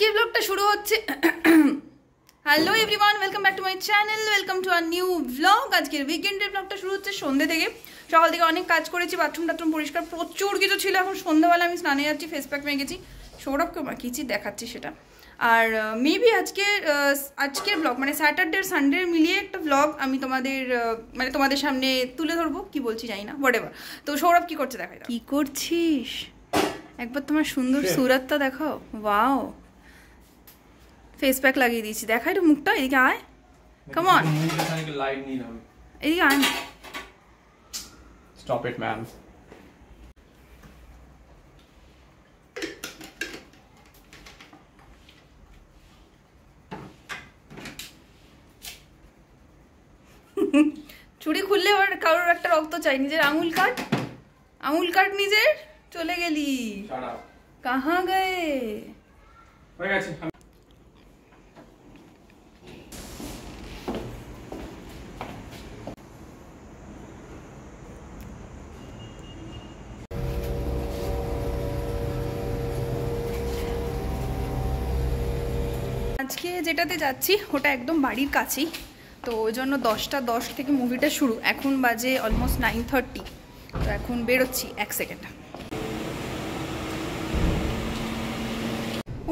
এই ব্লগটা শুরু হচ্ছে। Hello everyone, welcome back to my channel, welcome to our new blog. আজকের উইকেন্ডের ব্লগটা শুরু হচ্ছে সন্ধ্যে থেকে। সকাল থেকে অনেক কাজ করেছি, বাথরুম টাথরুম পরিষ্কার প্রচুর কিছু ছিল। এখন সন্ধ্যাবেলা আমি স্নানে যাচ্ছি, ফেস প্যাক মেখেছি, সৌরভকে মাখিয়েছি, দেখাচ্ছি সেটা। আর মেবি আজকের ব্লগ মানে স্যাটারডে সানডে মিলিয়ে একটা ব্লগ আমি তোমাদের সামনে তুলে ধরবো। কি বলছি জানি না, হোয়াটএভার। তো সৌরভ কি করছে দেখাই। কি করছিস? একবার তোমার সুন্দর সুরাতটা দেখাও। ওয়াও, ফেস প্যাক লাগিয়ে দিয়েছি, দেখা একটু মুখটা। এদিকে আয়, কাম অন, এদিকে আয়। Stop it man. চুড়ি খুললে আবার কারোর একটা রক্ত চাই। নিজের আঙুল কাট নিজের। চলে গেলি কাহা গায়ে? হয়ে গেছে। আজকে যেটাতে যাচ্ছি ওটা একদম বাড়ির কাছেই, তো ওই জন্য 10টা 10 থেকে মুভিটা শুরু। এখন বাজে অলমোস্ট 9:30, তো এখন বেরোচ্ছি। 1 সেকেন্ড।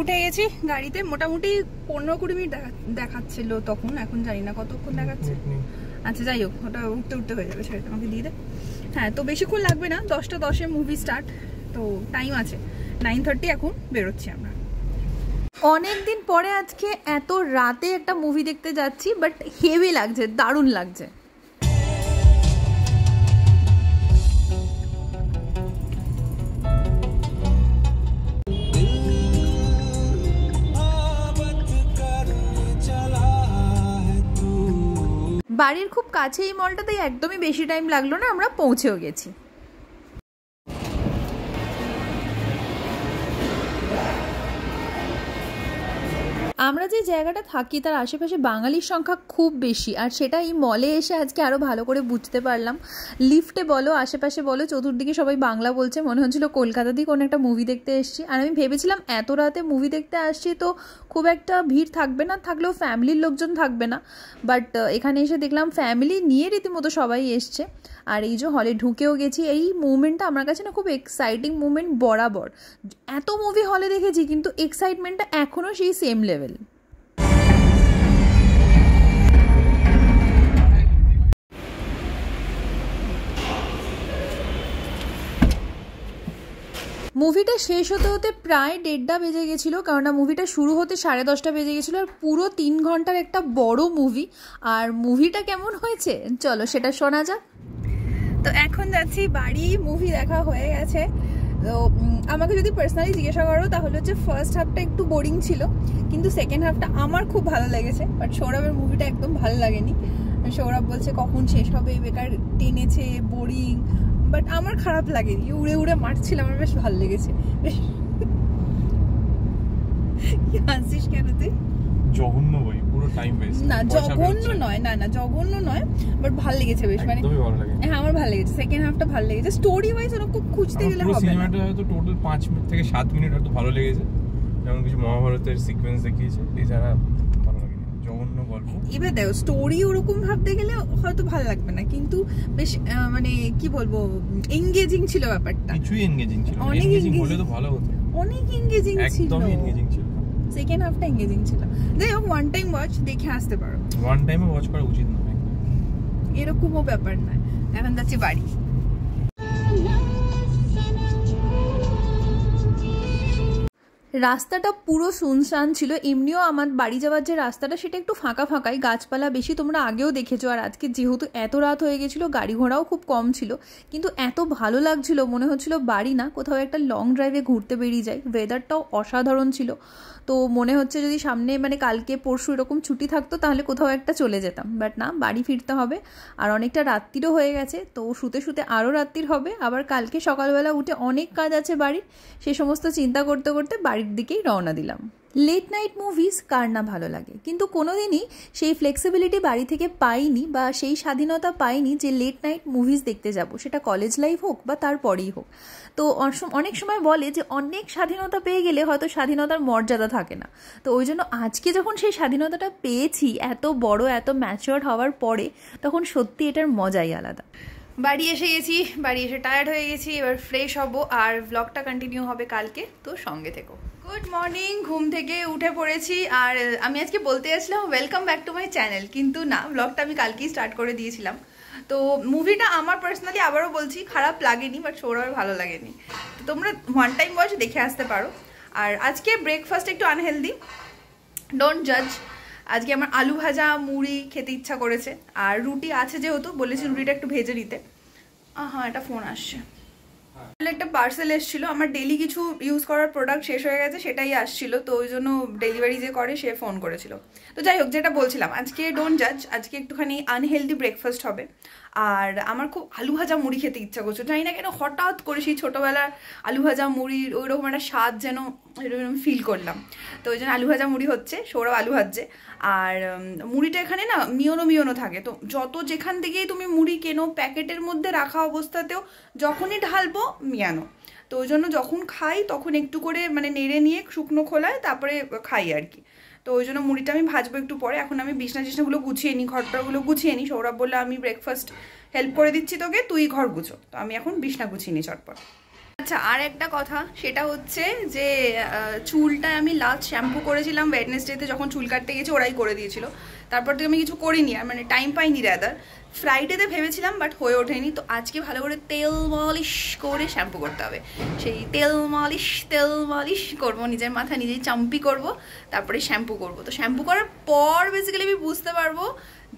উঠে গেছি গাড়িতে। মোটামুটি 15-20 মিনিট দেখাচ্ছিল তখন, এখন জানি না কতক্ষণ দেখাচ্ছে। আচ্ছা যাই হোক, ওটা উঠতে হয়ে যাবে, সেটা আমাকে দিয়ে দে। হ্যাঁ, তো বেশিক্ষণ লাগবে না, 10টা 10-এ মুভি স্টার্ট, তো টাইম আছে। 9:30 এখন বেরোচ্ছি আমরা। অনেক দিন পরে আজকে এত রাতে একটা মুভি দেখতে যাচ্ছি, বাট হেভি লাগছে, দারুণ লাগছে। বাড়ির খুব কাছে এই মলটাতে, একদমই বেশি টাইম লাগলো না, আমরা পৌঁছেও গেছি। আমরা যে জায়গাটা থাকি তার আশেপাশে বাঙালির সংখ্যা খুব বেশি, আর সেটা এই মলে এসে আজকে আরও ভালো করে বুঝতে পারলাম। লিফটে বলো, আশেপাশে বলো, চতুর্দিকে সবাই বাংলা বলছে। মনে হচ্ছিল কলকাতাতেই কোনো একটা মুভি দেখতে এসেছি। আর আমি ভেবেছিলাম এত রাতে মুভি দেখতে আসছি তো খুব একটা ভিড় থাকবে না, থাকলেও ফ্যামিলির লোকজন থাকবে না। বাট এখানে এসে দেখলাম ফ্যামিলি নিয়ে রীতিমতো সবাই এসছে। আর এই যে হলে ঢুকেও গেছি, এই মুভমেন্টটা আমার কাছে না খুব এক্সাইটিং মুভমেন্ট বরাবর। এত মুভি হলে দেখেছি, কিন্তু এক্সাইটমেন্টটা এখনও সেই সেম লেভেল। মুভিটা শেষ হতে হতে প্রায় 1:30 বেজে গেছিলো, কারণ মুভিটা শুরু হতে 10:30 বেজে গেছিলো। আর পুরো 3 ঘন্টার একটা বড় মুভি। আর মুভিটা কেমন হয়েছে চলো সেটা শোনা যাক। তো এখন যাচ্ছি বাড়ি, মুভি দেখা হয়ে গেছে। তো আমাকে যদি পার্সোনালি জিজ্ঞাসা করো তাহলে হচ্ছে ফার্স্ট হাফটা একটু বোরিং ছিল, কিন্তু সেকেন্ড হাফটা আমার খুব ভালো লেগেছে। বাট সৌরভের মুভিটা একদম ভালো লাগেনি। সৌরভ বলছে কখন শেষ হবে, বেকার টেনেছে, বোরিং। বাট আমার খারাপ লাগেনি, উড়ে উড়ে মারছিল, আমার বেশ ভালো লেগেছে। কি হাসিস কেন তুই? জঘন্য বই, পুরো টাইম ওয়েস্ট। না জঘন্য নয়, না জঘন্য নয়, বাট ভালো লেগেছে বেশ। মানে হ্যাঁ, আমার ভালো লেগেছে। সেকেন্ড হাফটা ভালো লেগেছে। স্টোরি ওয়াইজ ওরকম খুঁজতে গেলে হবে না। সিনেমাটা হয়তো টোটাল 5 মিনিট থেকে 7 মিনিট হয়তো ভালো লেগেছে, যেমন কিছু মহাভারতের সিকোয়েন্স দেখিয়েছে, এছাড়া ভালো লাগেনি। জঘন্য গল্প। এবার দেখো, স্টোরি ওরকম ভাবতে গেলে হয়তো ভালো লাগবে না, কিন্তু বেশ মানে কি বলবো, এনগেজিং ছিল ব্যাপারটা। কিছুই এনগেজিং ছিল, এনগেজিং হলে তো ভালো হতো। অনেক এনগেজিং ছিল, একদমই এনগেজিং ছিল। সেকেন্ড হাফটা এনগেজিং ছিল। যাই হোক, ওয়ান টাইম ওয়াচ দেখে আসতে পারো। ওয়ান টাইমে ওয়াচ করা উচিত নয়, এরকমও ব্যাপার নয়। এখন যাচ্ছি বাড়ি। রাস্তাটা পুরো শুনশান ছিল। এমনিও আমার বাড়ি যাওয়ার যে রাস্তাটা সেটা একটু ফাঁকা ফাঁকাই, গাছপালা বেশি, তোমরা আগেও দেখেছো। আর আজকে যেহেতু এত রাত হয়ে গেছিলো, গাড়ি ঘোড়াও খুব কম ছিল, কিন্তু এত ভালো লাগছিল, মনে হচ্ছিল বাড়ি না, কোথাও একটা লং ড্রাইভে ঘুরতে বেরিয়ে যাই। ওয়েদারটাও অসাধারণ ছিল। তো মনে হচ্ছে যদি সামনে মানে কালকে পরশু এরকম ছুটি থাকতো তাহলে কোথাও একটা চলে যেতাম, বাট না, বাড়ি ফিরতে হবে। আর অনেকটা রাত্রিরও হয়ে গেছে, তো শুতে শুতে আরও রাত্রির হবে। আবার কালকে সকালবেলা উঠে অনেক কাজ আছে বাড়ির, সে সমস্ত চিন্তা করতে করতে বাড়ির দিকেই রওনা দিলাম। লেট নাইট মুভিজ কার না ভালো লাগে, কিন্তু কোনোদিনই সেই ফ্লেক্সিবিলিটি বাড়ি থেকে পাইনি বা সেই স্বাধীনতা পাইনি যে লেট নাইট মুভিজ দেখতে যাব, সেটা কলেজ লাইফ হোক বা তারপরেই হোক। তো অনেক সময় বলে যে অনেক স্বাধীনতা পেয়ে গেলে হয়তো স্বাধীনতার মর্যাদা থাকে না। তো ওই জন্য আজকে যখন সেই স্বাধীনতাটা পেয়েছি এত বড় এত ম্যাচিওর্ড হওয়ার পরে, তখন সত্যি এটার মজাই আলাদা। বাড়ি এসে গেছি, বাড়ি এসে টায়ার্ড হয়ে গেছি, এবার ফ্রেশ হব আর ব্লগটা কন্টিনিউ হবে কালকে, তো সঙ্গে থেকো। গুড মর্নিং, ঘুম থেকে উঠে পড়েছি। আর আমি আজকে বলতে যাচ্ছিলাম welcome back to my channel, কিন্তু না, ব্লগটা আমি কালকেই স্টার্ট করে দিয়েছিলাম। তো মুভিটা আমার পার্সোনালি আবারও বলছি খারাপ লাগেনি, বাট সৌরভের ভালো লাগেনি। তো তোমরা ওয়ান টাইম ওয়াচ দেখে আসতে পারো। আর আজকে ব্রেকফাস্ট একটু আনহেলদি, ডোন্ট জাজ। আজকে আমার আলু ভাজা মুড়ি খেতে ইচ্ছা করেছে, আর রুটি আছে যেহেতু বলেছি রুটিটা একটু ভেজে নিতে। হ্যাঁ, একটা ফোন আসছে। একটা পার্সেল এসেছিল, আমার ডেলি কিছু ইউজ করার প্রোডাক্ট শেষ হয়ে গেছে, সেটাই আসছিল। তো ওই জন্য ডেলিভারি যে করে সে ফোন করেছিল। তো যাই হোক, যেটা বলছিলাম, আজকে ডোন্ট জাজ, আজকে একটুখানি আনহেলদি ব্রেকফাস্ট হবে। আর আমার খুব আলু ভাজা মুড়ি খেতে ইচ্ছা করছে, জানি না কেন হঠাৎ করে সেই ছোটোবেলার আলু ভাজা মুড়ির ওই রকম একটা স্বাদ যেন এরকম ফিল করলাম। তো ওই জন্য আলু ভাজা মুড়ি হচ্ছে, সৌরভ আলু ভাজছে। আর মুড়িটা এখানে না মিওনো থাকে, তো যত যেখান থেকেই তুমি মুড়ি কেনো প্যাকেটের মধ্যে রাখা অবস্থাতেও যখনই ঢালবো মিয়ানো। তো ওই জন্য যখন খাই তখন একটু করে মানে নেড়ে নিয়ে শুকনো খোলায় তারপরে খাই আর কি। তো ওই জন্য মুড়িটা আমি ভাজবো একটু পরে। এখন আমি বিছনাগুলো গুছিয়ে নিই, ঘরটাগুলো গুছিয়ে নিই। সৌরভ বললে আমি ব্রেকফাস্ট হেল্প করে দিচ্ছি তোকে, তুই ঘর গুছো। তো আমি এখন বিছনা গুছিয়ে নিই চটপট। আচ্ছা, আর একটা কথা, সেটা হচ্ছে যে চুলটা আমি লাস্ট শ্যাম্পু করেছিলাম ওয়েডনেসডেতে, যখন চুল কাটতে গেছি ওরাই করে দিয়েছিল। তারপর থেকে আমি কিছু করিনি, আর মানে টাইম পাইনি রাদার। ফ্রাইডেতে ভেবেছিলাম বাট হয়ে ওঠেনি। তো আজকে ভালো করে তেল মালিশ করে শ্যাম্পু করতে হবে। সেই তেল মালিশ করবো, নিজের মাথা নিজেই চাম্পি করব, তারপরে শ্যাম্পু করব। তো শ্যাম্পু করার পর বেসিক্যালি আমি বুঝতে পারবো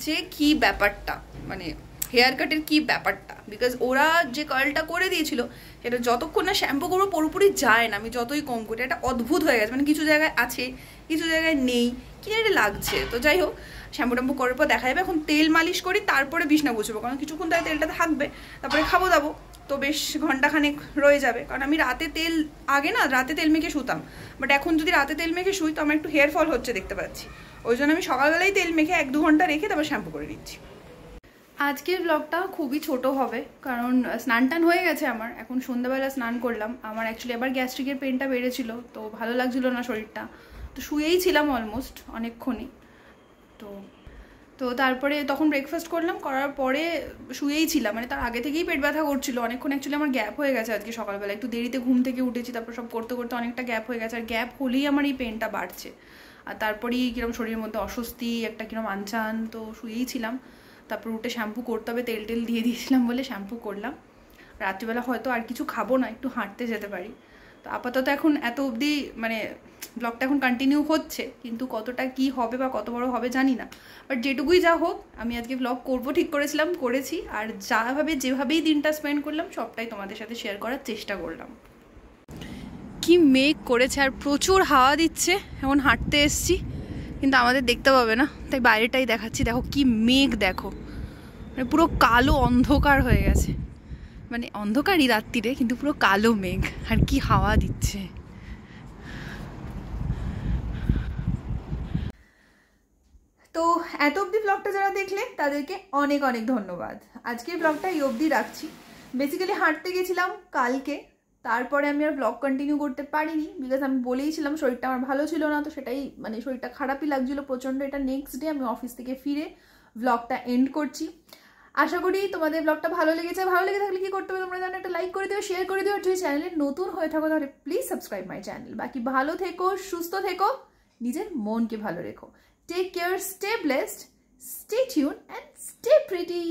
যে কি ব্যাপারটা, মানে হেয়ার কাটের কী ব্যাপারটা। বিকজ ওরা যে কার্লটা করে দিয়েছিল সেটা যতক্ষণ না শ্যাম্পু করবো পুরোপুরি যায় না, আমি যতই কম করি। এটা অদ্ভুত হয়ে গেছে, মানে কিছু জায়গায় আছে কিছু জায়গায় নেই, কি এটা লাগছে। তো যাই হোক, শ্যাম্পু ট্যাম্পু করার পর দেখা যাবে। এখন তেল মালিশ করি, তারপরে বিছনা গুছবো, কারণ কিছুক্ষণ তাই তেলটা থাকবে, তারপরে খাবো দাবো। তো বেশ ঘন্টাখানেক রয়ে যাবে, কারণ আমি রাতে রাতে তেল মেখে শুতাম। বাট এখন যদি রাতে তেল মেখে শুই তো আমার একটু হেয়ার ফল হচ্ছে দেখতে পাচ্ছি। ওই জন্য আমি সকালবেলায় তেল মেখে 1-2 ঘন্টা রেখে তারপর শ্যাম্পু করে নিচ্ছি। আজকের ব্লগটা খুবই ছোট হবে, কারণ স্নান টান হয়ে গেছে আমার। এখন সন্ধ্যাবেলা স্নান করলাম। আমার অ্যাকচুয়ালি এবার গ্যাস্ট্রিকের পেনটা বেড়েছিল, তো ভালো লাগছিল না শরীরটা, তো শুয়েই ছিলাম অলমোস্ট অনেকক্ষণই। তো তারপরে তখন ব্রেকফাস্ট করলাম, করার পরে শুয়েই ছিলাম, মানে তার আগে থেকেই পেট ব্যথা করছিল অনেকক্ষণ। অ্যাকচুয়ালি আমার গ্যাপ হয়ে গেছে আজকে সকালবেলা, একটু দেরিতে ঘুম থেকে উঠেছি, তারপর সব করতে করতে অনেকটা গ্যাপ হয়ে গেছে। আর গ্যাপ হলেই আমার এই পেনটা বাড়ছে, আর তারপরেই কিরম শরীরের মধ্যে অস্বস্তি একটা কিরম আনচান। তো শুয়েই ছিলাম, তারপর উঠে শ্যাম্পু করতে হবে, তেল দিয়ে দিয়েছিলাম বলে শ্যাম্পু করলাম। রাত্রিবেলা হয়তো আর কিছু খাবো না, একটু হাঁটতে যেতে পারি। তো আপাতত এখন এত অবধি মানে ব্লগটা এখন কন্টিনিউ হচ্ছে, কিন্তু কতটা কি হবে বা কত বড় হবে জানি না। বাট যেটুকুই যা হোক, আমি আজকে ব্লগ করবো ঠিক করেছি। আর যেভাবেই দিনটা স্পেন্ড করলাম সবটাই তোমাদের সাথে শেয়ার করার চেষ্টা করলাম। কি মেঘ করেছে আর প্রচুর হাওয়া দিচ্ছে। এখন হাঁটতে এসছি, কিন্তু আমাদের দেখতে পাবে না, তাই বাইরেটাই দেখাচ্ছি। দেখো কি মেঘ, দেখো মানে পুরো কালো অন্ধকার হয়ে গেছে, মানে অন্ধকারই রাত্রিরে, কিন্তু পুরো কালো মেঘ, আর কি হাওয়া দিচ্ছে। তো এত অবধি ব্লগটা যারা দেখলে তাদেরকে অনেক ধন্যবাদ। আজকের ব্লগটা এই অবধি রাখছি। বেসিক্যালি হাঁটতে গেছিলাম কালকে, তারপরে আমি আর ব্লগ কন্টিনিউ করতে পারিনি, বিকজ আমি বলেইছিলাম শরীরটা আমার ভালো ছিল না। তো সেটাই মানে শরীরটা খারাপই লাগছিল প্রচণ্ড। এটা নেক্সট ডে আমি অফিস থেকে ফিরে ব্লগটা এন্ড করছি। আশা করি তোমাদের ব্লগটা ভালো লেগেছে। ভালো লেগে থাকলে কি করতে হবে তোমরা জানো, একটা লাইক করে দিও, শেয়ার করে দিও। যদি চ্যানেলে নতুন হয়ে থাকো তাহলে প্লিজ সাবস্ক্রাইব মাই চ্যানেল। বাকি ভালো থেকো, সুস্থ থেকো, নিজের মনকে ভালো রেখো। Take care, stay blessed, stay tune and stay pretty.